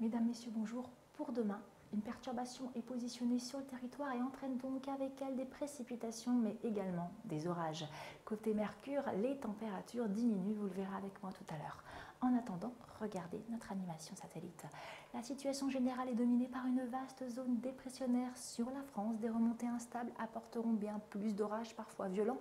Mesdames, Messieurs, bonjour. Pour demain, une perturbation est positionnée sur le territoire et entraîne donc avec elle des précipitations, mais également des orages. Côté Mercure, les températures diminuent, vous le verrez avec moi tout à l'heure. En attendant, regardez notre animation satellite. La situation générale est dominée par une vaste zone dépressionnaire sur la France. Des remontées instables apporteront bien plus d'orages, parfois violents,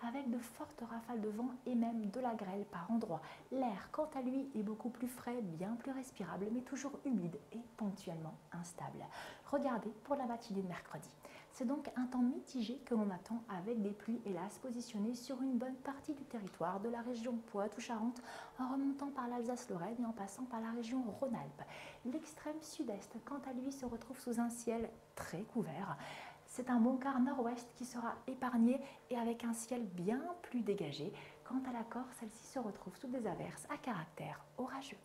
avec de fortes rafales de vent et même de la grêle par endroits. L'air, quant à lui, est beaucoup plus frais, bien plus respirable, mais toujours humide et ponctuellement instable. Regardez pour la matinée de mercredi. C'est donc un temps mitigé que l'on attend avec des pluies hélas positionnées sur une bonne partie du territoire de la région Poitou-Charentes en remontant par l'Alsace-Lorraine et en passant par la région Rhône-Alpes. L'extrême sud-est, quant à lui, se retrouve sous un ciel très couvert. C'est un bon quart nord-ouest qui sera épargné et avec un ciel bien plus dégagé. Quant à la Corse, celle-ci se retrouve sous des averses à caractère orageux.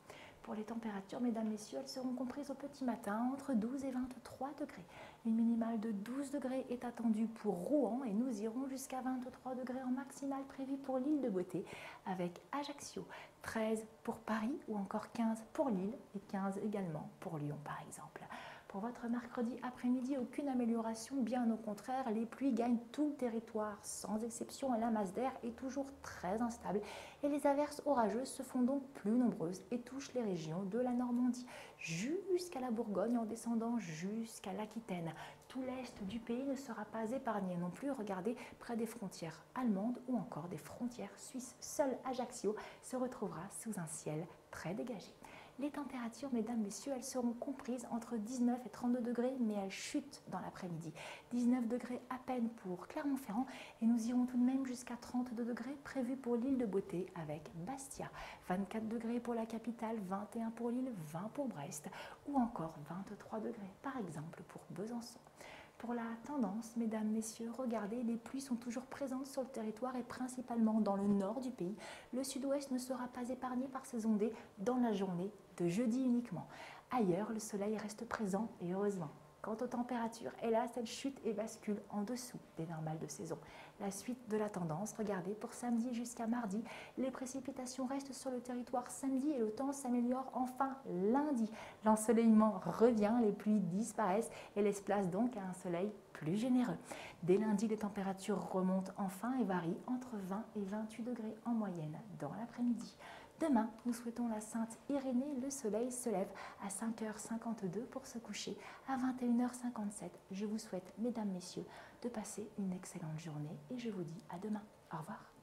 Pour les températures, mesdames, messieurs, elles seront comprises au petit matin entre 12 et 23 degrés. Une minimale de 12 degrés est attendue pour Rouen et nous irons jusqu'à 23 degrés en maximale prévue pour l'île de Beauté avec Ajaccio, 13 pour Paris ou encore 15 pour Lille et 15 également pour Lyon par exemple. Pour votre mercredi après-midi, aucune amélioration, bien au contraire, les pluies gagnent tout le territoire sans exception et la masse d'air est toujours très instable et les averses orageuses se font donc plus nombreuses et touchent les régions de la Normandie jusqu'à la Bourgogne en descendant jusqu'à l'Aquitaine. Tout l'est du pays ne sera pas épargné non plus, regardez près des frontières allemandes ou encore des frontières suisses. Seul Ajaccio se retrouvera sous un ciel très dégagé. Les températures, mesdames, messieurs, elles seront comprises entre 19 et 32 degrés, mais elles chutent dans l'après-midi. 19 degrés à peine pour Clermont-Ferrand et nous irons tout de même jusqu'à 32 degrés prévus pour l'île de Beauté avec Bastia. 24 degrés pour la capitale, 21 pour Lille, 20 pour Brest ou encore 23 degrés par exemple pour Besançon. Pour la tendance, mesdames, messieurs, regardez, les pluies sont toujours présentes sur le territoire et principalement dans le nord du pays. Le sud-ouest ne sera pas épargné par ces ondées dans la journée de jeudi uniquement. Ailleurs, le soleil reste présent et heureusement. Quant aux températures, hélas, elles chutent et basculent en dessous des normales de saison. La suite de la tendance, regardez, pour samedi jusqu'à mardi, les précipitations restent sur le territoire samedi et le temps s'améliore enfin lundi. L'ensoleillement revient, les pluies disparaissent et laissent place donc à un soleil plus généreux. Dès lundi, les températures remontent enfin et varient entre 20 et 28 degrés en moyenne dans l'après-midi. Demain, nous souhaitons la Sainte Irénée. Le soleil se lève à 5h52 pour se coucher à 21h57. Je vous souhaite, mesdames, messieurs, de passer une excellente journée et je vous dis à demain. Au revoir.